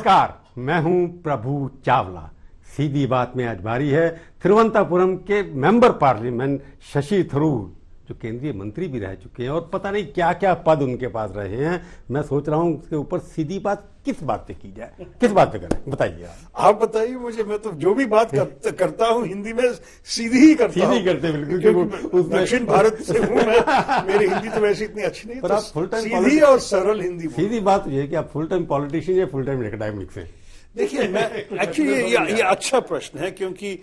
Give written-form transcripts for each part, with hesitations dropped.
नमस्कार, मैं हूं प्रभु चावला। सीधी बात में आज बारी है तिरुवनंतपुरम के मेंबर पार्लियामेंट शशि थरूर, जो केंद्रीय मंत्री भी रह चुके हैं और पता नहीं क्या क्या पद उनके पास रहे हैं। मैं सोच रहा हूं उसके ऊपर सीधी बात किस बात पे की जाए, किस बात पे करें, बताइए आप बताइए मुझे। मैं तो जो भी बात करता हूं हिंदी में सीधी ही करता हूं। सीधी करते बिल्कुल। दक्षिण भारत से हूं मैं, मेरी हिंदी तो वैसे इतनी अच्छी नहीं, पर तो आप फुल टाइम सीधी और सरल हिंदी। सीधी बात ये है कि आप फुल टाइम पॉलिटिशियन या फुल टाइम एकेडमिक्स हैं? देखिए, मैं एक्चुअली ये अच्छा प्रश्न है, क्योंकि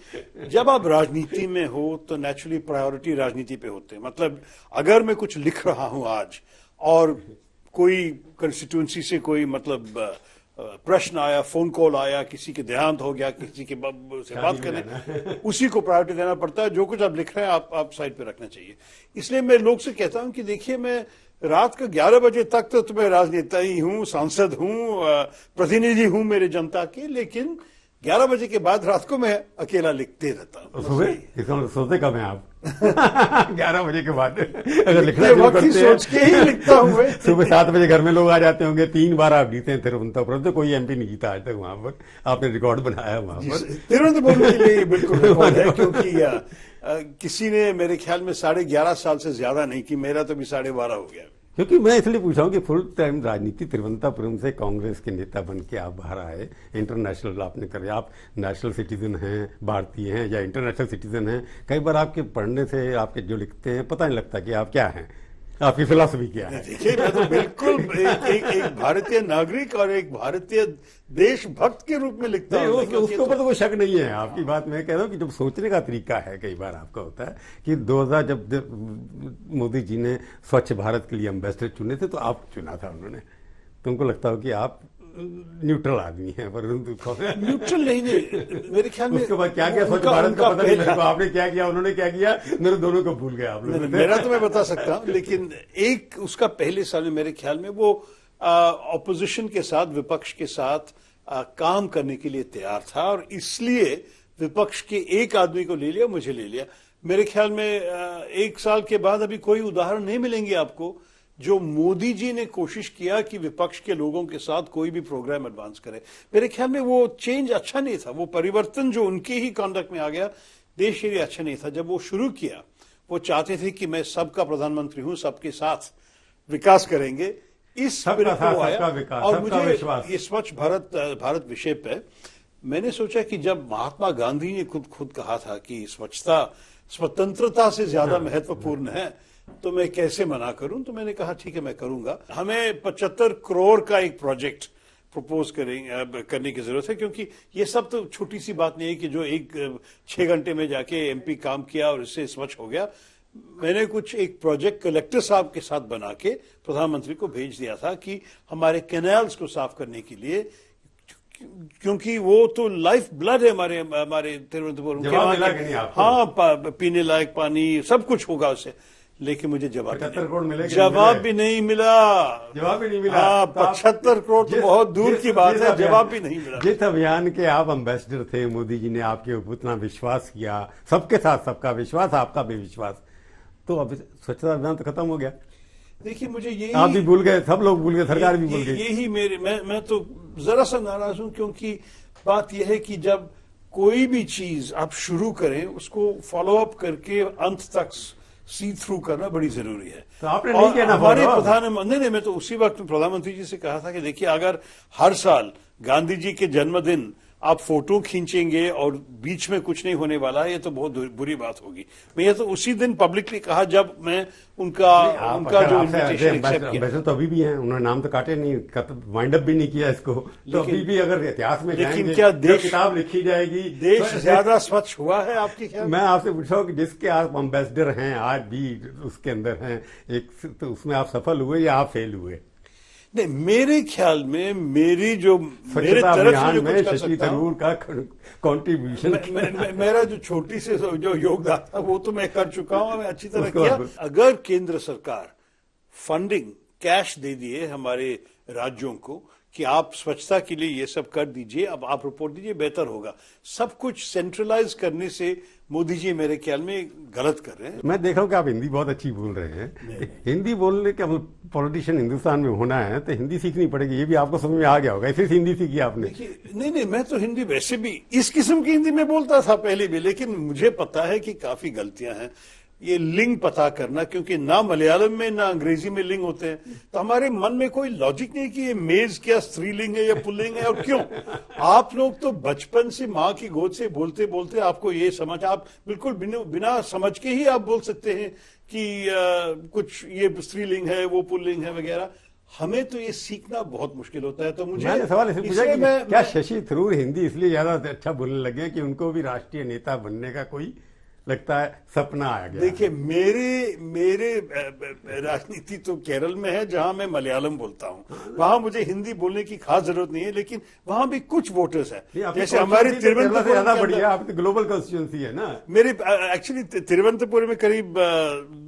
जब आप राजनीति में हो तो नेचुरली प्रायोरिटी राजनीति पे होते हैं। मतलब अगर मैं कुछ लिख रहा हूं आज और कोई कंस्टिट्यूंसी से कोई मतलब प्रश्न आया, फोन कॉल आया, किसी के देहांत हो गया, किसी के से बात करने, उसी को प्रायोरिटी देना पड़ता है। जो कुछ आप लिख रहे हैं आप साइड पे रखना चाहिए। इसलिए मैं लोग से कहता हूं कि देखिए, मैं रात को 11 बजे तक तो मैं राजनेता ही हूं, सांसद हूं, प्रतिनिधि हूं मेरे जनता के, लेकिन 11 बजे के बाद रात को मैं अकेला लिखते रहता हूं। सुबह सोते कब हैं आप? 11 बजे के बाद अगर लिखना शुरू करते हैं, सोच के ही लिखता हूं। सुबह 7 बजे घर में लोग आ जाते होंगे। 3 बार आप जीते हैं तिरुवनंतपुरम, तो कोई एमपी नहीं जीता आज तक वहां पर। आपने रिकॉर्ड बनाया वहां पर। तिरुवनंतपुरम के लिए बिल्कुल रिकॉर्ड है, क्योंकि किसी ने मेरे ख्याल में 11.5 साल से ज्यादा नहीं की, मेरा तो भी 12.5 हो गया। क्योंकि मैं इसलिए पूछा हूं कि फुल टाइम राजनीति तिरुवनंतपुरम से कांग्रेस के नेता बन के आप बाहर आए, इंटरनेशनल आपने करे, आप नेशनल सिटीजन हैं, भारतीय हैं या इंटरनेशनल सिटीजन हैं। कई बार आपके पढ़ने से, आपके जो लिखते हैं, पता नहीं लगता कि आप क्या हैं, आपकी फिलॉसफी क्या है। देखिए, मैं तो बिल्कुल एक भारतीय नागरिक और एक भारतीय देशभक्त के रूप में लिखता हूं। उसके ऊपर तो कोई शक नहीं है। आपकी बात मैं कह रहा हूं कि जब सोचने का तरीका है, कई बार आपका होता है कि 2000 जब मोदी जी ने स्वच्छ भारत के लिए एम्बेसडर चुने थे, तो आप चुना था उन्होंने, तो उनको लगता हो कि आप न्यूट्रल आदमी है, परंतु न्यूट्रल नहीं, मेरे ख्याल में उसके बाद क्या किया स्वच्छ भारत का पता नहीं मेरे को। आपने क्या किया, उन्होंने क्या किया, मेरे दोनों को भूल गए आप लोग। मेरा तो मैं बता सकता हूं, लेकिन एक उसका पहले साल में मेरे ख्याल में वो ऑपोजिशन के साथ, विपक्ष के साथ काम करने के लिए तैयार था, और इसलिए विपक्ष के एक आदमी को ले लिया, मुझे ले लिया। मेरे ख्याल में 1 साल के बाद अभी कोई उदाहरण नहीं मिलेंगे आपको जो मोदी जी ने कोशिश किया कि विपक्ष के लोगों के साथ कोई भी प्रोग्राम एडवांस करे। मेरे ख्याल में वो चेंज अच्छा नहीं था, वो परिवर्तन जो उनके ही कंडक्ट में आ गया, देश के लिए अच्छा नहीं था। जब वो शुरू किया, वो चाहते थे कि मैं सबका प्रधानमंत्री हूं, सबके साथ विकास करेंगे, इस स्पिरिट को आया। और मुझे ये स्वच्छ भारत विषय पे मैंने सोचा कि जब महात्मा गांधी ने खुद कहा था कि स्वच्छता स्वतंत्रता से ज्यादा महत्वपूर्ण है, तो मैं कैसे मना करूं। तो मैंने कहा ठीक है, मैं करूंगा। हमें 75 करोड़ का एक प्रोजेक्ट प्रपोज करने की जरूरत है, क्योंकि ये सब तो छोटी सी बात नहीं है कि जो 6 घंटे में जाके एमपी काम किया और इससे स्वच्छ हो गया। मैंने कुछ एक प्रोजेक्ट कलेक्टर साहब के साथ बना के प्रधानमंत्री को भेज दिया था कि हमारे कैनाल्स को साफ करने के लिए, क्योंकि वो तो लाइफ ब्लड है हमारे तिरुवनंतपुरम के। हाँ, पीने लायक पानी सब कुछ होगा उससे, लेकिन मुझे जवाब भी नहीं मिला। 75 करोड़ तो बहुत दूर की बात है, जवाब भी नहीं मिला। जिस अभियान के आप एम्बेसडर थे, मोदी जी ने आपके ऊपर उतना विश्वास किया, सबके साथ सबका विश्वास, आपका भी विश्वास, तो अब स्वच्छता अभियान तो खत्म हो गया। देखिए, मुझे यही, आप भी भूल गए, सब लोग भूल गए, सरकार भी भूल गई। यही मैं तो जरा सा नाराज हूं, क्योंकि बात यह है कि जब कोई भी चीज आप शुरू करें, उसको फॉलो अप करके अंत तक सी थ्रू करना बड़ी जरूरी है। तो आपने नहीं किया ना। हमारे प्रधानमंत्री ने, मैं तो उसी वक्त प्रधानमंत्री जी से कहा था कि देखिए, अगर हर साल गांधी जी के जन्मदिन आप फोटो खींचेंगे और बीच में कुछ नहीं होने वाला है, ये तो बहुत बुरी बात होगी। मैं ये तो उसी दिन पब्लिकली कहा जब मैं उनका जो इन्विटेशन एक्सेप्ट किया। तो अभी भी हैं, उन्होंने नाम तो काटे नहीं, वाइंड अप भी नहीं किया इसको, तो अभी भी अगर इतिहास में जाएंगे, लेकिन क्या देश, किताब लिखी जाएगी, देश ज्यादा स्वच्छ हुआ है आपके ख्याल? मैं आपसे पूछ रहा हूँ कि जिसके आप एम्बेसडर हैं, आज भी उसके अंदर हैं एक, तो उसमें आप सफल हुए या आप फेल हुए? नहीं, मेरे ख्याल में मेरी जो मेरे तरफ से जो कुछ कर सकता हूं का कंट्रीब्यूशन, मेरा जो छोटी से जो योगदान था वो तो मैं कर चुका हूं, मैं अच्छी तरह किया। अगर केंद्र सरकार फंडिंग कैश दे दिए हमारे राज्यों को कि आप स्वच्छता के लिए ये सब कर दीजिए, अब आप रिपोर्ट दीजिए, बेहतर होगा। सब कुछ सेंट्रलाइज करने से मोदी जी मेरे ख्याल में गलत कर रहे हैं। मैं देख रहा हूँ कि आप हिंदी बहुत अच्छी बोल रहे हैं। हिंदी बोलने का पॉलिटिशियन हिंदुस्तान में होना है तो हिंदी सीखनी पड़ेगी, ये भी आपको समझ में आ गया होगा, इसलिए हिंदी सीखी आपने। नहीं, मैं तो हिंदी वैसे भी इस किस्म की हिंदी में बोलता था पहले भी, लेकिन मुझे पता है कि काफी गलतियां हैं। ये लिंग पता करना, क्योंकि ना मलयालम में ना अंग्रेजी में लिंग होते हैं, तो हमारे मन में कोई लॉजिक नहीं कि ये मेज क्या स्त्रीलिंग है या पुल्लिंग है, और क्यों। आप लोग तो बचपन से माँ की गोद से बोलते बोलते आपको ये समझ, आप बिल्कुल बिना समझ के ही आप बोल सकते हैं कि कुछ ये स्त्रीलिंग है, वो पुल्लिंग है वगैरह। हमें तो ये सीखना बहुत मुश्किल होता है। तो मुझे मैंने सवाल इसलिए पूछा कि क्या शशि थरूर हिंदी इसलिए ज्यादा अच्छा बोलने लगे कि उनको भी राष्ट्रीय नेता बनने का कोई लगता है सपना आ गया। देखिए, मेरे राजनीति तो केरल में है, जहां मैं मलयालम बोलता हूं। वहां मुझे हिंदी बोलने की खास जरूरत नहीं है, लेकिन वहां भी कुछ वोटर्स हैं, जैसे हमारे तिरुवनंतपुरम ज्यादा बढ़िया, आप तो ग्लोबल कॉन्स्टिट्यूंसी है ना। मेरे एक्चुअली तिरुवनंतपुरम में करीब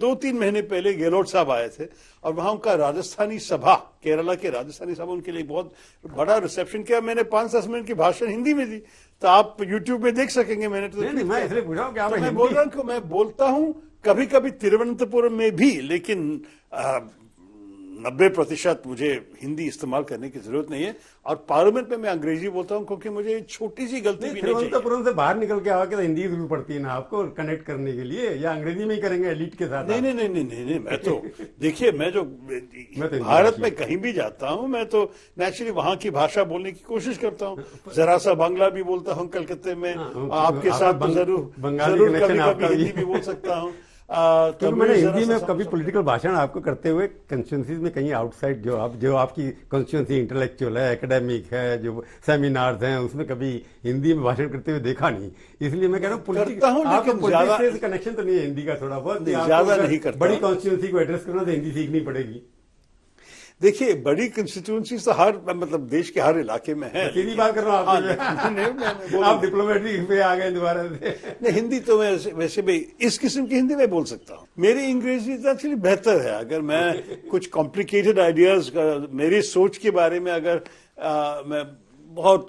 2-3 महीने पहले गेहलोत साहब आए थे, और वहां उनका राजस्थानी सभा, केरला के राजस्थानी सभा, उनके लिए बहुत बड़ा रिसेप्शन किया। मैंने 5-10 मिनट की भाषण हिंदी में दी, तो आप यूट्यूब में देख सकेंगे। मैंने तो नहीं, मैं इसलिए पूछा हूं कि आप मैं बोल रहा हूं कि मैं बोलता हूं कभी कभी तिरुवनंतपुरम में भी, लेकिन 90% मुझे हिंदी इस्तेमाल करने की जरूरत नहीं है। और पार्लियामेंट में मैं अंग्रेजी बोलता हूं, क्योंकि मुझे छोटी सी गलती भी नहीं चाहिए। तिरुवनंतपुरम से बाहर निकल के आके तो हिंदी जरूर पड़ती है ना आपको कनेक्ट करने के लिए, या अंग्रेजी में ही करेंगे एलिट के साथ? नहीं, मैं तो देखिए, मैं जो भारत में कहीं भी जाता हूं, मैं तो नेचुरली वहां की भाषा बोलने की कोशिश करता हूं। जरा सा बांग्ला भी बोलता हूं कलकत्ते में, आपके साथ जरूर कभी हिंदी भी बोल सकता हूं। तो मैंने हिंदी में कभी पॉलिटिकल भाषण आपको करते हुए कॉन्स्टिट्यूंसीज में कहीं आउटसाइड जो आपकी कॉन्स्टिट्यूंसी इंटेलेक्चुअल है, एकेडमिक है, जो सेमिनार्स हैं, उसमें कभी हिंदी में भाषण करते हुए देखा नहीं। इसलिए मैं कह रहा हूँ पॉलिटिक्स से कनेक्शन तो नहीं है हिंदी का, थोड़ा बहुत ज्यादा नहीं करता। बड़ी कॉन्स्टिट्यूंसी को एड्रेस करना तो हिंदी सीखनी पड़ेगी। देखिए, बड़ी कंस्टिट्यूंसी तो हर मतलब देश के हर इलाके में है। सीधी बात कर रहा हूँ आप डिप्लोमेटिक पे आ गए दोबारा से। नहीं, हिंदी तो मैं वैसे भी इस किस्म की हिंदी में बोल सकता हूँ। मेरी अंग्रेजी तो एक्चुअली बेहतर है। अगर मैं कुछ कॉम्प्लिकेटेड आइडियाज, मेरी सोच के बारे में अगर मैं बहुत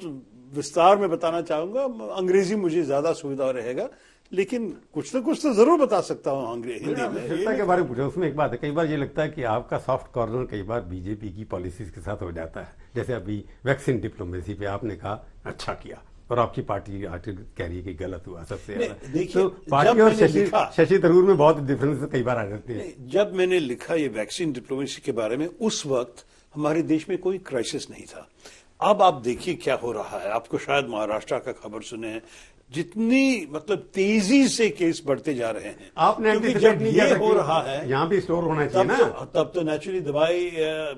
विस्तार में बताना चाहूंगा, अंग्रेजी मुझे ज्यादा सुविधा रहेगा, लेकिन कुछ ना कुछ तो जरूर बता सकता हूँ हिंदी में। शिक्षा के बारे में पूछा, उसमें एक बात है, कई बार ये लगता है कि आपका सॉफ्ट कॉर्नर कई बार बीजेपी की पॉलिसीज के साथ हो जाता है। जैसे अभी वैक्सीन डिप्लोमेसी पे आपने कहा अच्छा किया, और आपकी पार्टी आर्टिकल कह रही है कि गलत हुआ सबसे ज्यादा। तो पार्टी और शशि थरूर में बहुत डिफरेंस कई बार आ जाते हैं। जब मैंने लिखा ये वैक्सीन डिप्लोमेसी के बारे में, उस वक्त हमारे देश में कोई क्राइसिस नहीं था। अब आप देखिए क्या हो रहा है। आपको शायद महाराष्ट्र का खबर सुने हैं, जितनी मतलब तेजी से केस बढ़ते जा रहे हैं। आपने जब ये हो रहा है, यहाँ भी स्टोर होना चाहिए ना, तब तो नेचुरली दवाई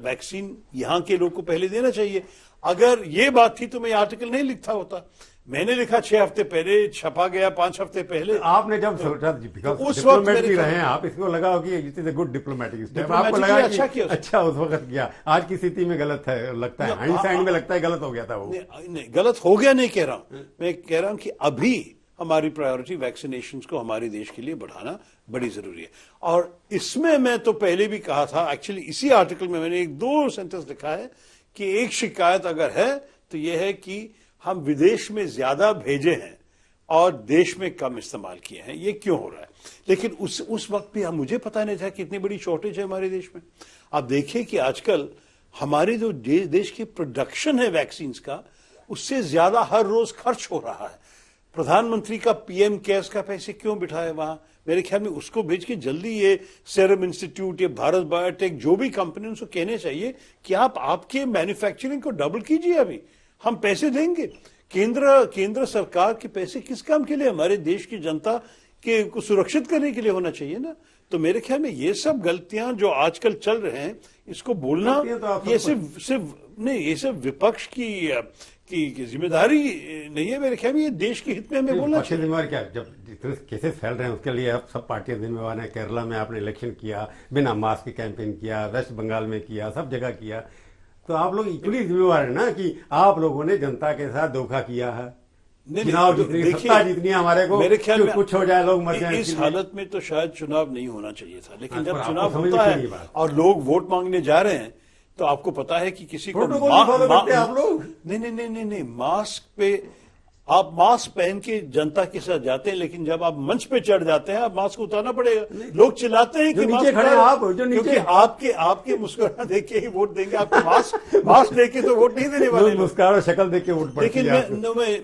वैक्सीन यहाँ के लोग को पहले देना चाहिए। अगर ये बात थी तो मैं ये आर्टिकल नहीं लिखता होता। मैंने लिखा 6 हफ्ते पहले, छपा गया 5 हफ्ते पहले। आपने जब सोचा, उस वक्त भी रहे हैं आप, इसको लगा कि it is a good diplomatic step, आपको लगा अच्छा उस वक्त किया। आज की स्थिति में गलत है, लगता है हाइंडसाइड में लगता है गलत हो गया था वो। नहीं, गलत हो गया नहीं कह रहा हूं मैं, कह रहा हूं कि अभी हमारी प्रायोरिटी वैक्सीनेशन को हमारे देश के लिए बढ़ाना बड़ी जरूरी है। और इसमें मैं तो पहले भी कहा था, एक्चुअली इसी आर्टिकल में मैंने 1-2 सेंटेंस लिखा है कि एक शिकायत अगर है तो यह है कि हम विदेश में ज्यादा भेजे हैं और देश में कम इस्तेमाल किए हैं। ये क्यों हो रहा है? लेकिन उस वक्त भी मुझे पता नहीं था कि इतनी बड़ी शॉर्टेज है हमारे देश में। आप देखिए कि आजकल हमारे जो देश की प्रोडक्शन है वैक्सीन का, उससे ज्यादा हर रोज खर्च हो रहा है। प्रधानमंत्री का पीएम केयर्स का पैसे क्यों बिठाए वहां? मेरे ख्याल में उसको भेज के जल्दी ये सीरम इंस्टीट्यूट, ये भारत बायोटेक, जो भी कंपनी, उनको कहने चाहिए कि आप आपके मैन्युफैक्चरिंग को डबल कीजिए, अभी हम पैसे देंगे। केंद्र सरकार के पैसे किस काम के लिए? हमारे देश की जनता के को सुरक्षित करने के लिए होना चाहिए ना। तो मेरे ख्याल में ये सब गलतियां जो आजकल चल रहे हैं, इसको बोलना तो ये सिर्फ विपक्ष की जिम्मेदारी नहीं है। मेरे ख्याल में ये देश के हित में हमें बोलना चाहिए। जिम्मेवार क्या, जब जितने केसेस फैल रहे हैं उसके लिए अब सब पार्टियां जिम्मेवार हैं। केरला में आपने इलेक्शन किया, बिना मास्क के कैंपेन किया, वेस्ट बंगाल में किया, सब जगह किया, तो आप लोग इक्वली जिम्मेवार है ना कि आप लोगों ने जनता के साथ धोखा किया है। चुनाव जितनी हमारे को, मेरे ख्याल में कुछ हो जाए, लोग मर जाए। इस हालत में तो शायद चुनाव नहीं होना चाहिए था, लेकिन जब चुनाव होता है और लोग वोट मांगने जा रहे हैं, तो आपको पता है कि किसी को प्रोटोकॉल नहीं फॉलो करते आप लोग। नहीं, मास्क पे आप मास्क पहन के जनता के साथ जाते हैं, लेकिन जब आप मंच पे चढ़ जाते हैं आप मास्क उतारना पड़ेगा। लोग चिल्लाते हैं कि नीचे खड़े हैं आप, जो नीचे, क्योंकि आपके मुस्कुराना देख के ही वोट देंगे, आपके मास्क देख के तो वोट नहीं देने वाले। मुस्कुरा शक्ल देख के वोट पड़ती है। लेकिन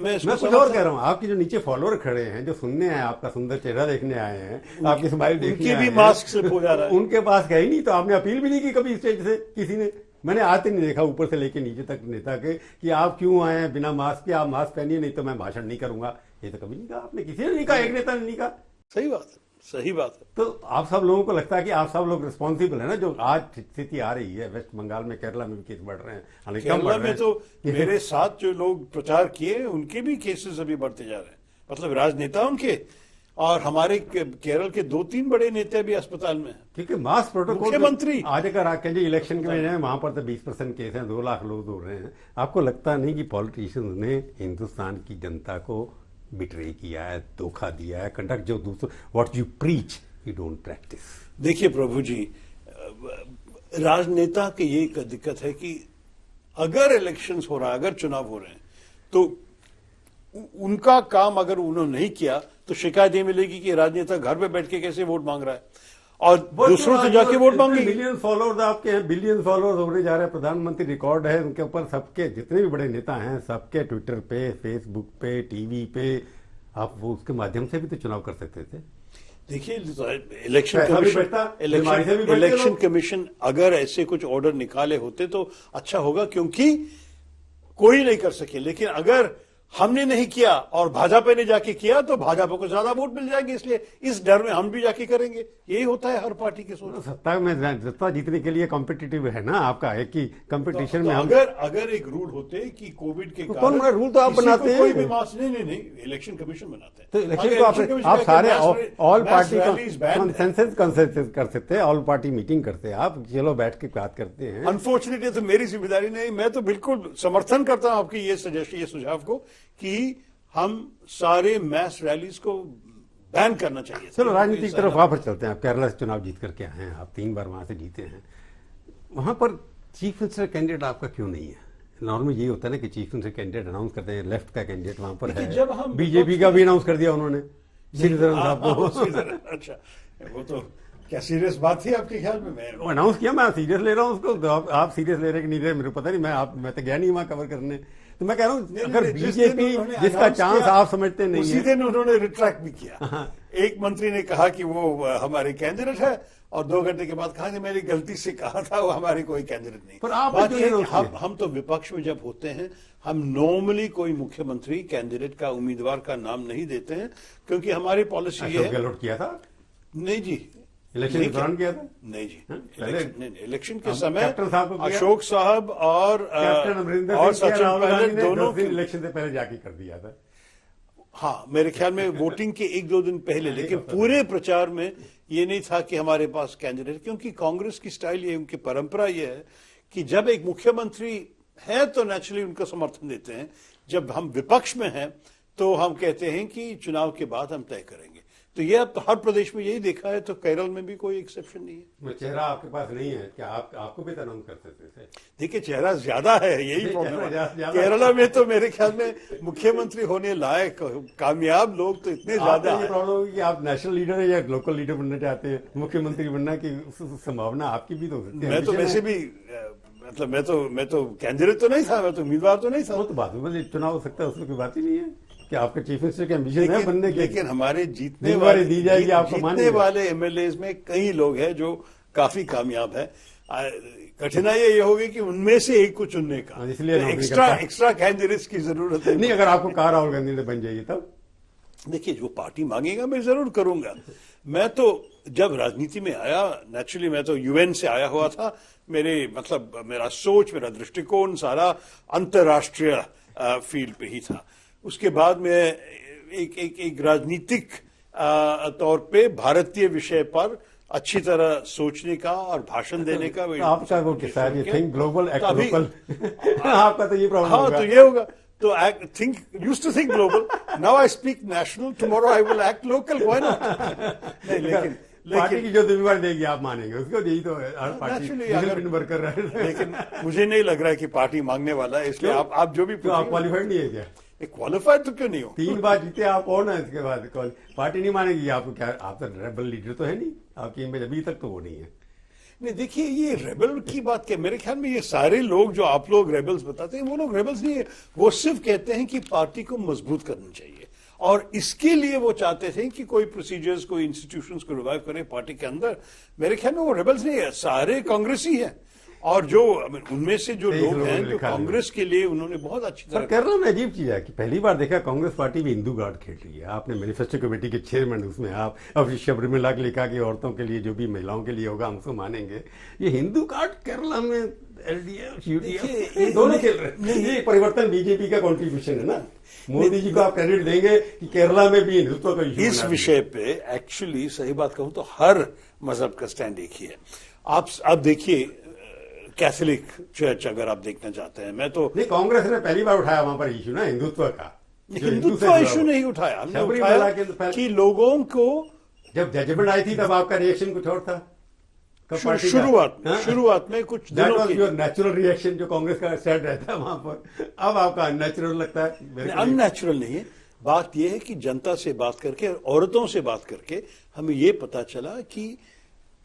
मैं कुछ और कह रहा हूँ, आपके जो नीचे फॉलोअर खड़े हैं, जो सुनने आए, आपका सुंदर चेहरा देखने आए हैं, आपकी स्माइल देखने उनके भी मास्क स्लिप हो जा रहा है। उनके पास गए नहीं, तो आपने अपील भी नहीं की कभी स्टेज से किसी ने। मैंने आज तक नहीं देखा ऊपर से लेके नीचे तक नेता के कि आप क्यों आए हैं बिना मास्क के, आप मास्क पहनिए नहीं तो मैं भाषण नहीं करूंगा। ये तो कभी नहीं कहा आपने, किसी ने नहीं कहा, एक नेता ने नहीं कहा। सही बात है। तो आप सब लोगों को लगता है कि आप सब लोग रिस्पॉन्सिबल है ना, जो आज स्थिति आ रही है वेस्ट बंगाल में, केरला में भी केस बढ़ रहे हैं, केरला में तो मेरे साथ जो लोग प्रचार किए उनके भी केसेस अभी बढ़ते जा रहे हैं, मतलब राजनेता उनके, और हमारे केरल के 2-3 बड़े नेता भी अस्पताल में हैं। क्योंकि मास प्रोटोकॉल मुख्यमंत्री आज अगर आके जी इलेक्शन के में वहां पर तो 20% केस हैं, 2 लाख लोग दौड़ रहे हैं। आपको लगता नहीं कि पॉलिटिशियंस ने हिंदुस्तान की जनता को बिट्रे किया है, धोखा दिया है? कंडक्ट जो दूसरों what you preach you don't practice. देखिए प्रभु जी, राजनेता की ये एक दिक्कत है कि अगर इलेक्शंस हो रहा है, अगर चुनाव हो रहे हैं, तो उनका काम अगर उन्होंने नहीं किया तो शिकायत ये मिलेगी कि राजनेता घर पे बैठ के कैसे वोट मांग रहा है और दूसरों से जाके वोट मांगेंगे। मिलियन फॉलोअर्स आपके हैं, बिलियन फॉलोअर्स होने जा रहे हैं। प्रधानमंत्री रिकॉर्ड है उनके ऊपर, सबके जितने भी बड़े नेता हैं सबके ट्विटर पे, फेसबुक पे, टीवी पे, आप वो उसके माध्यम से भी तो चुनाव कर सकते थे। देखिए इलेक्शन कमीशन अगर ऐसे कुछ ऑर्डर निकाले होते तो अच्छा होगा, क्योंकि कोई नहीं कर सके। लेकिन अगर हमने नहीं किया और भाजपा ने जाके किया तो भाजपा को ज्यादा वोट मिल जाएंगे, इसलिए इस डर में हम भी जाके करेंगे। यही होता है हर पार्टी के सोच। सत्ता में सत्ता जीतने के लिए कॉम्पिटिटिव है ना आपका, एक ही कंपटीशन में। अगर एक रूल होते कि कोविड के कौन बड़ा रूल तो आप बनाते हैं, कोई भी मास नहीं, इलेक्शन कमीशन बनाते हैं। तो इलेक्शन को आप सारे ऑल पार्टी कंसेंसस कर सकते हैं, ऑल पार्टी मीटिंग करते हैं आप, चलो बैठ के बात करते हैं। अनफॉर्चुनेटली तो मेरी जिम्मेदारी नहीं, मैं तो बिल्कुल समर्थन करता हूं आपकी ये सजेशन, ये सुझाव को कि हम सारे मैस रैलीज को बैन करना चाहिए। चलो राजनीति की तरफ वापस चलते हैं। आप केरला से चुनाव जीत करके आए हैं, आप 3 बार वहां से जीते हैं। वहां पर चीफ मिनिस्टर कैंडिडेट आपका क्यों नहीं है? नॉर्मल ये होता है ना कि चीफ मिनिस्टर कैंडिडेट अनाउंस करते हैं, लेफ्ट का कैंडिडेट वहां पर है। जब हम बीजेपी का भी अनाउंस कर दिया उन्होंने, श्रीधरन साहब को। अच्छा, वो तो क्या सीरियस बात थी आपके ख्याल में? मैं अनाउंस किया, मैं सीरियस ले रहा हूँ उसको। आप सीरियस ले रहे कि नहीं रहे मेरे पता नहीं, मैं तो गया नहीं वहां कवर करने। तो मैं कह रहा हूँ अगर बीजेपी जिसका चांस आप समझते नहीं उसी दिन उन्होंने रिट्रैक्ट भी किया। एक मंत्री ने कहा कि वो हमारे कैंडिडेट है और 2 घंटे के बाद कहा कि मैंने गलती से कहा था, वो हमारे कोई कैंडिडेट नहीं। पर आप हम तो विपक्ष में जब होते हैं, हम नॉर्मली कोई मुख्यमंत्री कैंडिडेट का, उम्मीदवार का नाम नहीं देते हैं, क्योंकि हमारी पॉलिसी ये है। गहलोत किया था? नहीं जी, इलेक्शन के दौरान किया था? नहीं जी, इलेक्शन के समय अशोक साहब और सचिन पायलट दोनों इलेक्शन से पहले जाके कर दिया था। हाँ, मेरे ख्याल में वोटिंग के 1-2 दिन पहले, लेकिन पूरे प्रचार में ये नहीं था कि हमारे पास कैंडिडेट, क्योंकि कांग्रेस की स्टाइल ये, उनकी परंपरा ये है कि जब एक मुख्यमंत्री है तो नेचुरली उनका समर्थन देते हैं, जब हम विपक्ष में हैं तो हम कहते हैं कि चुनाव के बाद हम तय करेंगे। तो ये अब तो हर प्रदेश में यही देखा है, तो केरल में भी कोई एक्सेप्शन नहीं है। चेहरा आपके पास नहीं है क्या? आपको भी अनाउंस कर सकते थे। देखिए चेहरा ज्यादा है, यही प्रॉब्लम है। केरला में तो मेरे ख्याल में मुख्यमंत्री होने लायक कामयाब लोग तो इतने ज्यादा है। प्रॉब्लम है कि आप नेशनल लीडर है या लोकल लीडर बनना चाहते हैं, मुख्यमंत्री बनना की संभावना आपकी भी तो हो सकती है। मैं तो वैसे भी मतलब मैं तो कैंडिडेट तो नहीं था, मैं तो उम्मीदवार तो नहीं था। वो तो बाद में चुनाव हो सकता है, उसमें कोई बात ही नहीं है कि आपके चीफ मिनिस्टर के एम्बिशन है बनने के। लेकिन हमारे जीतने वाले एमएलए में कई लोग हैं जो काफी कामयाब है। कठिनाई ये होगी कि उनमें से एक को चुनने का, इसलिए एक्स्ट्रा कैंडिडेट्स की जरूरत है। नहीं, अगर आपको कहा राहुल गांधी ने बन जाइए तब देखिए, जो पार्टी मांगेगा मैं जरूर करूंगा। मैं तो जब राजनीति में आया, नेचुरली मैं तो यूएन से आया हुआ था, मेरा सोच, मेरा दृष्टिकोण सारा अंतर्राष्ट्रीय फील्ड पे ही था। उसके बाद में एक राजनीतिक तौर पे भारतीय विषय पर अच्छी तरह सोचने का और भाषण देने का आपका वो किस्सा है, थिंक ग्लोबल एक्ट लोकल। आपका तो ये प्रॉब्लम हाँ, तो ये होगा। तो used to think global, now I speak national, tomorrow I will act local, why not? नहीं, पार्टी की जो जिम्मेवारी देगी आप मानेंगे उसको, यही तो है हर पार्टी अगर वर्क कर रहा है। लेकिन मुझे नहीं लग रहा है कि पार्टी मांगने वाला है, इसलिए आप जो भी तो आप क्वालिफाइड नहीं है क्या? क्वालिफाइड तो क्यों नहीं हो? 3 बार जीते आप और ना, इसके बाद पार्टी नहीं मानेगी आपको क्या? आप तो रेबल लीडर तो है नहीं, आपकी इमेज अभी तक तो वो नहीं है। नहीं देखिए, ये रेबल की बात क्या, मेरे ख्याल में ये सारे लोग जो आप लोग रेबल्स बताते हैं वो लोग रेबल्स नहीं है, वो सिर्फ कहते हैं कि पार्टी को मजबूत करना चाहिए और इसके लिए वो चाहते थे कि कोई प्रोसीजर्स, कोई इंस्टीट्यूशंस को रिवाइव करें पार्टी के अंदर। मेरे ख्याल में वो रेबल्स नहीं है, सारे कांग्रेसी हैं और जो उनमें से जो लोग हैं जो कांग्रेस के लिए उन्होंने बहुत अच्छी तरह। केरला में अजीब चीज है कि पहली बार देखा कांग्रेस पार्टी भी हिंदू गार्ड खेल रही है। आपने मैनिफेस्टो कमेटी के चेयरमैन, उसमें आप अब शबरीमला के लिखा कि औरतों के लिए जो भी महिलाओं के लिए होगा हम उसको मानेंगे। ये हिंदू गार्ड केरला में एलडीएफ यूडीएफ दोनों खेल रहे हैं। ये परिवर्तन बीजेपी का कॉन्ट्रीब्यूशन है ना। मोदी जी को आप क्रेडिट देंगे कि केरला में भी हिंदुत्व का इशू। इस विषय पे एक्चुअली सही बात कहूं तो हर मजहब का स्टैंड एक ही है। आप देखिए कैथोलिक चर्च अगर आप देखना चाहते हैं, मैं तो नहीं, कांग्रेस ने पहली बार उठाया वहां पर इशू ना हिंदुत्व का। हिंदुत्व इशू नहीं उठाया, हमने उठाया कि लोगों को, जब जजमेंट आई थी तब आपका रिएक्शन कुछ और था। शुरुआत में कुछ दिनों की नेचुरल रिएक्शन जो कांग्रेस का स्टैंड रहता है वहां पर, अब आपका अननेचुरल लगता है। अननेचुरल नहीं है, बात यह है कि जनता से बात करके और औरतों से बात करके हमें यह पता चला कि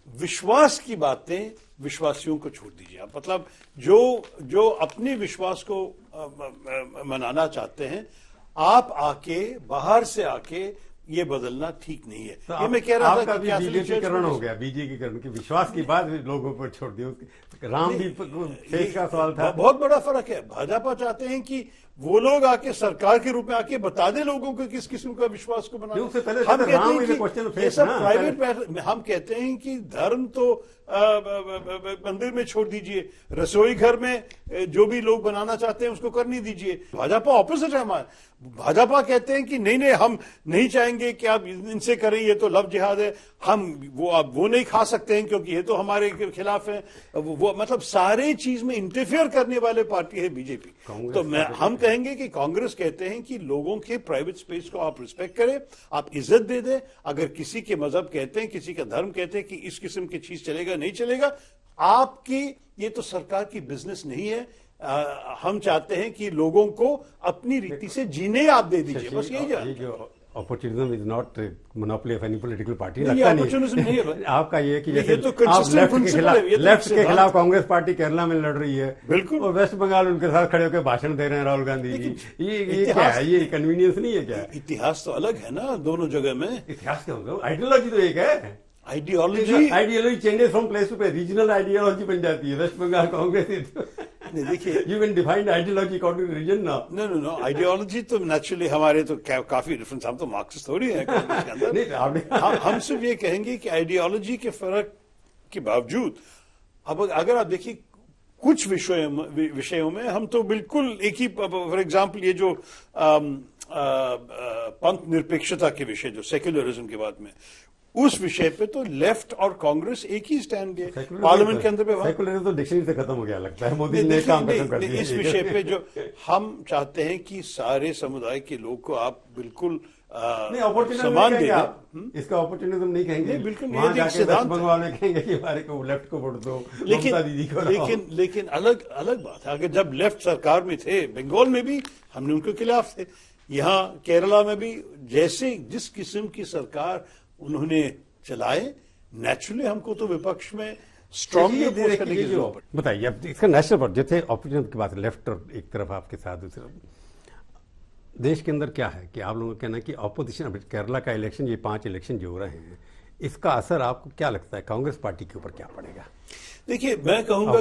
विश्वास की बातें विश्वासियों को छोड़ दीजिए आप। मतलब जो अपने विश्वास को मनाना चाहते हैं, आप आके बाहर से आके ये बदलना ठीक नहीं है। तो ये मैं कह रहा था कि बीजेपीकरण हो गया, बीजेपीकरण की विश्वास की बात लोगों पर छोड़ दिया। राम भी फेस का सवाल था। बहुत बड़ा फर्क है। भाजपा चाहते हैं कि वो लोग आके सरकार के रूप में आके बता दे लोगों को किस किस्म का विश्वास को बनाना। हम कहते हैं कि ये सब प्राइवेट, हम कहते हैं कि धर्म तो मंदिर में छोड़ दीजिए, रसोई घर में जो भी लोग बनाना चाहते हैं उसको करने दीजिए। भाजपा ऑपोजिट है हमारा। भाजपा कहते हैं कि नहीं हम नहीं चाहेंगे कि आप इनसे करें, ये तो लव जिहाद है, हम वो नहीं खा सकते हैं क्योंकि ये तो हमारे खिलाफ है। वो मतलब सारे चीज में इंटरफेयर करने वाले पार्टी है बीजेपी। तो हम कहेंगे कि कांग्रेस कहते हैं कि लोगों के प्राइवेट स्पेस को आप रिस्पेक्ट करें, आप इज्जत दे दें। अगर किसी के मजहब कहते हैं, किसी का धर्म कहते हैं कि इस किस्म की चीज चलेगा नहीं चलेगा, आपकी ये तो सरकार की बिजनेस नहीं है। हम चाहते हैं कि लोगों को अपनी रीति से जीने आप दे दीजिए, बस यही जो opportunism is not monopoly of any political party. लगता नहीं है आपका ये कि जैसे तो आप लेफ्ट के खिलाफ कांग्रेस पार्टी केरला में लड़ रही है, बिल्कुल, और वेस्ट बंगाल उनके साथ खड़े होकर भाषण दे रहे हैं राहुल गांधी जी। ये क्या है? ये कन्वीनियंस नहीं है क्या? इतिहास तो अलग है ना दोनों जगह में। इतिहास क्या होगा? आइडियोलॉजी तो एक है। Ideology changes from place to place, regional ideology बन जाती है। वेस्ट बंगाल कांग्रेस देखिए, you can define ideology according to region ना। नो आइडियोलॉजी तो नेचुरली हमारे तो काफी डिफरेंस, हम तो मार्क्सिस्ट थोड़ी है हम सिर्फ ये कहेंगे कि आइडियोलॉजी के फर्क के बावजूद अब अगर आप देखिए कुछ विषयों में हम तो बिल्कुल एक ही, फॉर एग्जाम्पल ये जो पंथ निरपेक्षता के विषय, जो सेक्युलरिज्म के बाद में, उस विषय पे तो लेफ्ट और कांग्रेस एक ही स्टैंड है पार्लियामेंट के अंदर पे। सेक्युलरिज्म तो डिक्शनरी से खत्म हो गया लगता है, मोदी ने काम खत्म कर दिया। इस विषय पे जो हम चाहते हैं कि सारे समुदाय के लोग को आप बिल्कुल समान दे दें। इसका अपॉर्चुनिज्म नहीं कहेंगे, बिल्कुल वहां जाके वेस्ट बंगाल में कहेंगे कि हमारे को लेफ्ट को वोट दो, ममता दीदी को। लेकिन अलग बात है, अगर जब लेफ्ट सरकार में थे, बंगाल में भी हमने उनके खिलाफ थे, यहाँ केरला में भी जैसे जिस किस्म की सरकार उन्होंने चलाए, नेचुरली हमको तो विपक्ष में स्ट्रांगली अपोज करने की जरूरत। बताइए अब इसका नेशनल पर जैसे अपॉर्चुनिटी की बात, लेफ्ट और एक तरफ आपके साथ दूसरी देश के अंदर क्या है कि आप लोगों का कहना है कि ऑपोजिशन, केरला का इलेक्शन, ये 5 इलेक्शन जो हो रहे हैं, इसका असर आपको क्या लगता है कांग्रेस पार्टी के ऊपर क्या पड़ेगा? देखिए, मैं कहूंगा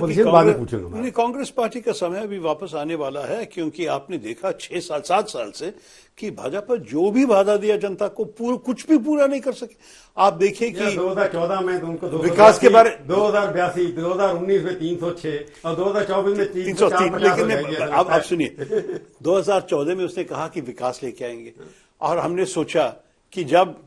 कि कांग्रेस पार्टी का समय अभी वापस आने वाला है, क्योंकि आपने देखा 6-7 साल से कि भाजपा जो भी वादा दिया जनता को कुछ भी पूरा नहीं कर सके। आप देखिए कि 2014 में तो उनको विकास के बारे 2082, 2019 में 306 और 2024 में 303। लेकिन आप सुनिए, 2014 में उसने कहा कि विकास लेके आएंगे, और हमने सोचा कि जब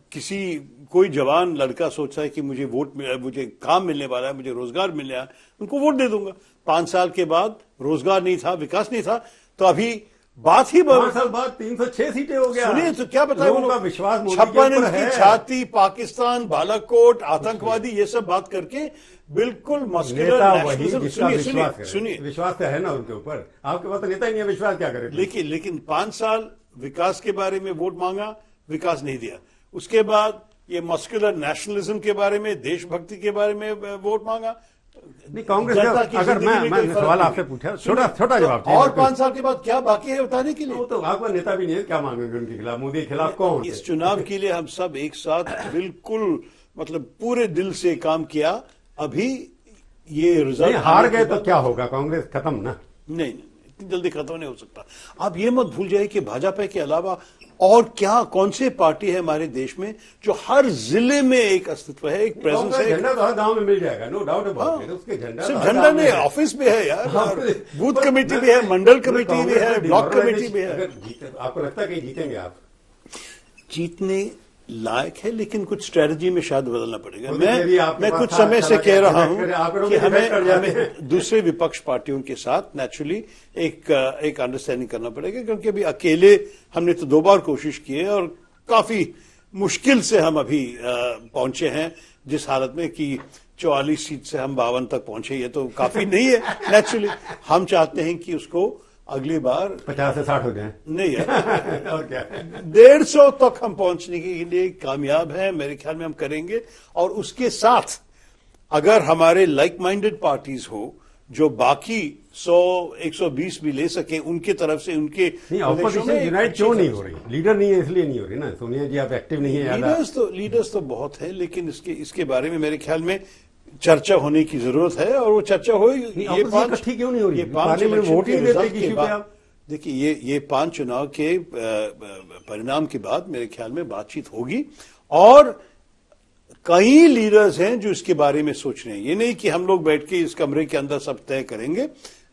कोई जवान लड़का सोचता है कि मुझे मुझे काम मिलने वाला है, मुझे रोजगार मिलने वाला है, उनको वोट दे दूंगा। 5 साल के बाद रोजगार नहीं था, विकास नहीं था, तो अभी बात ही 5 साल बाद 306 सीटें हो गया। सुनिए तो क्या बताया लोगों का विश्वास मोदी के 56 ऊपर इंच की है। छाती, पाकिस्तान, बालाकोट, आतंकवादी, ये सब बात करके बिल्कुल मस्कुलर नेता वही नेशनलिज्म। जिसका विश्वास करे। सुनिए विश्वास तो है ना उनके ऊपर। आपके पास तो नेता ही नहीं है, विश्वास क्या करे? लेकिन 5 साल विकास के बारे में वोट मांगा, विकास नहीं दिया। उसके बाद ये मस्कुलर नेशनलिज्म के बारे में, देशभक्ति के बारे में वोट मांगा। नहीं, कांग्रेस जनता की अगर जिंदगी में मैं कोई फर्क सवाल नहीं। आपसे पूछा, छोटा जवाब चाहिए। और 5 साल के बाद क्या बाकी है बताने के लिए? वो तो आपका नेता भी नहीं है, क्या मांगेंगे उनके खिलाफ? मोदी के खिलाफ कौन? इस चुनाव के लिए हम सब एक साथ बिल्कुल मतलब पूरे दिल से काम किया। अभी ये रिजल्ट हार गए तो क्या होगा? कांग्रेस खत्म ना? नहीं, इतनी जल्दी खत्म नहीं हो सकता। आप ये मत भूल जाइए कि भाजपा के अलावा और क्या कौन से पार्टी है हमारे देश में जो हर जिले में एक अस्तित्व है, एक प्रेजेंस है। झंडा तो हर गांव में मिल जाएगा, नो डाउट अबाउट इट। उसके झंडा सिर्फ झंडा नहीं, ऑफिस भी है यार, बूथ कमेटी भी है, मंडल कमेटी भी है, ब्लॉक कमेटी भी है। आपको लगता है कि जीतेंगे आप? जीतने लायक है, लेकिन कुछ स्ट्रेटजी में शायद बदलना पड़ेगा। आपके मैं पास कुछ था, समय से कह रहा हूं कि कर जाते हमें दूसरे विपक्ष पार्टियों के साथ नेचुरली एक अंडरस्टैंडिंग करना पड़ेगा, क्योंकि अभी अकेले हमने तो 2 बार कोशिश की है और काफी मुश्किल से हम अभी पहुंचे हैं जिस हालत में कि 44 सीट से हम 52 तक पहुंचे। ये तो काफी नहीं है। नेचुरली हम चाहते हैं कि उसको अगली बार 50 से 60 हो जाए। नहीं है और क्या? 150 तक हम पहुंचने के लिए कामयाब हैं, मेरे ख्याल में हम करेंगे। और उसके साथ अगर हमारे लाइक माइंडेड पार्टीज हो जो बाकी 100-120 भी ले सके उनके तरफ से, उनके नहीं, ऑपोजिशन यूनाइट क्यों नहीं हो रही? लीडर नहीं है इसलिए नहीं हो रही ना। सोनिया जी आप एक्टिव नहीं है। लीडर्स तो बहुत है, लेकिन इसके बारे में मेरे ख्याल में चर्चा होने की जरूरत है और वो चर्चा होगी। ये 5 क्यों नहीं हो रही? पार्लियामेंट वोट ही नहीं देते किसी पे आप। देखिए ये 5 चुनाव के परिणाम के बाद मेरे ख्याल में बातचीत होगी और कई लीडर्स हैं जो इसके बारे में सोच रहे हैं। ये नहीं कि हम लोग बैठ के इस कमरे के अंदर सब तय करेंगे।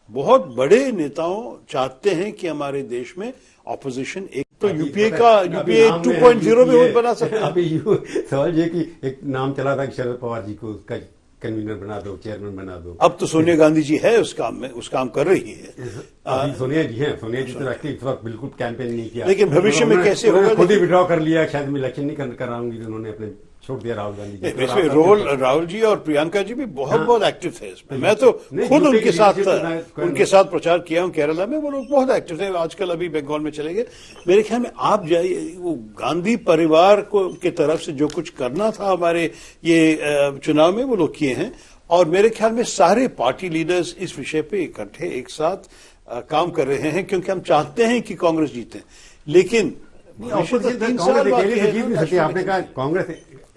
बहुत बड़े नेताओं चाहते हैं कि हमारे देश में ऑपोजिशन एक तो यूपीए 2.0 में बना सकते हैं। अभी सवाल ये कि एक नाम चला था कि शरद पवार जी को उसका कन्वीनर बना दो, चेयरमैन बना दो। अब तो सोनिया गांधी जी है उस काम कर रही है। अभी सोनिया जी हैं। सोनिया जी तो एक्टिव इस वक्त बिल्कुल कैंपेन नहीं किया, लेकिन भविष्य में कैसे होगा? खुद ही विड्रॉ कर लिया, शायद मैं इलेक्शन नहीं कराऊंगी, तो उन्होंने अपने छोड़ दिया राहुल गांधी जी। वैसे राहुल जी और प्रियंका जी भी बहुत एक्टिव थे इसमें। मैं तो खुद उनके साथ प्रचार किया हूं केरला में। वो लोग बहुत एक्टिव थे। आजकल अभी बंगाल में चले गए। मेरे ख्याल में आप जाइए, वो गांधी परिवार को के तरफ से जो कुछ करना था हमारे ये चुनाव में वो लोग किए हैं। और मेरे ख्याल में सारे पार्टी लीडर्स इस विषय पे इकट्ठे एक साथ काम कर रहे हैं, क्योंकि हम चाहते हैं कि कांग्रेस जीते। लेकिन आपने कहा कांग्रेस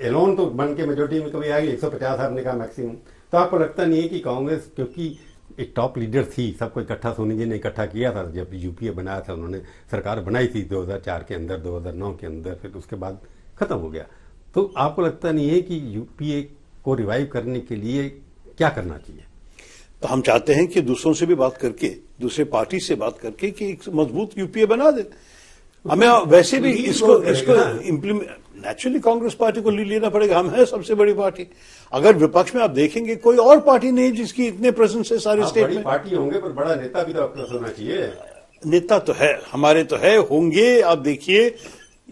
एलोन तो बन के मेजोरिटी में कभी आएगी, 150 आपने कहा मैक्सिमम। तो आपको लगता नहीं है कि कांग्रेस, क्योंकि एक टॉप लीडर थी, सबको इकट्ठा सोनी जी ने इकट्ठा किया था जब यूपीए बनाया था, उन्होंने सरकार बनाई थी 2004 के अंदर, 2009 के अंदर, फिर उसके बाद खत्म हो गया। तो आपको लगता नहीं है कि यूपीए को रिवाइव करने के लिए क्या करना चाहिए? तो हम चाहते हैं कि दूसरों से भी बात करके, दूसरे पार्टी से बात करके कि एक मजबूत यूपीए बना दे। हमें वैसे भी इसको इम्प्लीमेंट, नेचुरली कांग्रेस पार्टी को लीड लेना पड़ेगा। हम है सबसे बड़ी पार्टी। अगर विपक्ष में आप देखेंगे कोई और पार्टी नहीं जिसकी इतने प्रेजेंस है सारे स्टेट में। पार्टी होंगे पर बड़ा नेता भी तो आपके पास होना चाहिए। नेता तो है, हमारे तो है, होंगे। आप देखिए,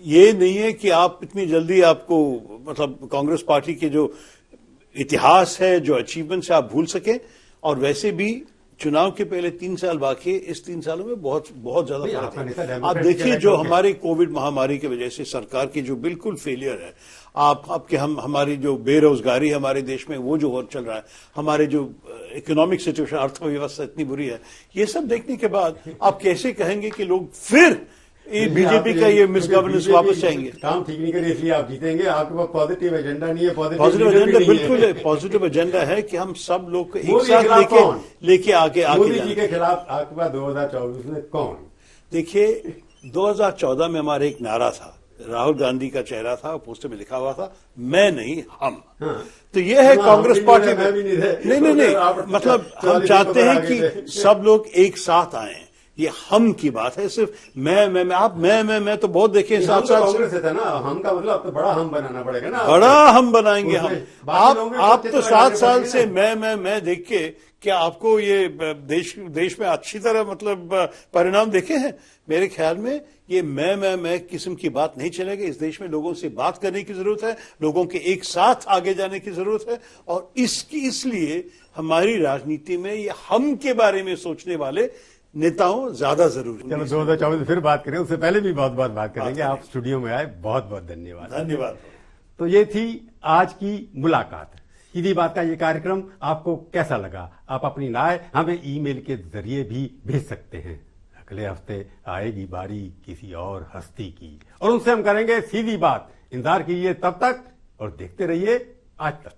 ये नहीं है कि आप इतनी जल्दी आपको मतलब कांग्रेस पार्टी के जो इतिहास है, जो अचीवमेंट्स है, आप भूल सके। और वैसे भी चुनाव के पहले 3 साल बाकी है। इस 3 सालों में बहुत ज्यादा फर्क है। आप देखिए जो हमारी कोविड महामारी की वजह से सरकार की जो बिल्कुल फेलियर है, हमारी जो बेरोजगारी हमारे देश में वो जो चल रहा है, हमारे जो इकोनॉमिक सिचुएशन, अर्थव्यवस्था इतनी बुरी है, ये सब देखने के बाद आप कैसे कहेंगे कि लोग फिर बीजेपी का ये मिसगवर्नेंस वापस चाहेंगे? काम ठीक नहीं करे इसलिए आप जीतेंगे। आपके पास पॉजिटिव एजेंडा नहीं है। पॉजिटिव एजेंडा बिल्कुल पॉजिटिव एजेंडा है कि हम सब लोग को एक साथ लेके आगे मोदी जी के खिलाफ आपके पास 2024 में कौन? देखिए 2014 में हमारा एक नारा था, राहुल गांधी का चेहरा था, पोस्टर में लिखा हुआ था, मैं नहीं हम। हाँ। तो यह है कांग्रेस पार्टी में। नहीं, मतलब हम चाहते हैं कि सब लोग एक साथ आए, ये हम की बात है, सिर्फ मैं आप मैं तो बहुत देखे हम 7 तो साल से। कांग्रेस से था ना, हम का मतलब अब तो बड़ा हम बनाना पड़ेगा ना, बड़ा हम बनाएंगे हम। उसमें बाकी लोगों आप के तो चित्र 7 लगाने साल पड़ेंगे से ना। मैं देख के क्या आपको ये देश में अच्छी तरह मतलब परिणाम देखे हैं? मेरे ख्याल में ये मैं किस्म की बात नहीं चलेगी। इस देश में लोगों से बात करने की जरूरत है, लोगों के एक साथ आगे जाने की जरूरत है, और इसलिए हमारी राजनीति में ये हम के बारे में सोचने वाले नेताओं ज्यादा जरूरी चलो है। 2024 में फिर बात करें, उससे पहले भी बहुत बहुत बात करेंगे। करेंगे। आप स्टूडियो में आए, बहुत बहुत धन्यवाद। धन्यवाद। तो ये थी आज की मुलाकात। सीधी बात का ये कार्यक्रम आपको कैसा लगा? आप अपनी राय हमें ईमेल के जरिए भी भेज सकते हैं। अगले हफ्ते आएगी बारी किसी और हस्ती की, और उनसे हम करेंगे सीधी बात। इंतजार कीजिए तब तक, और देखते रहिए आज तक।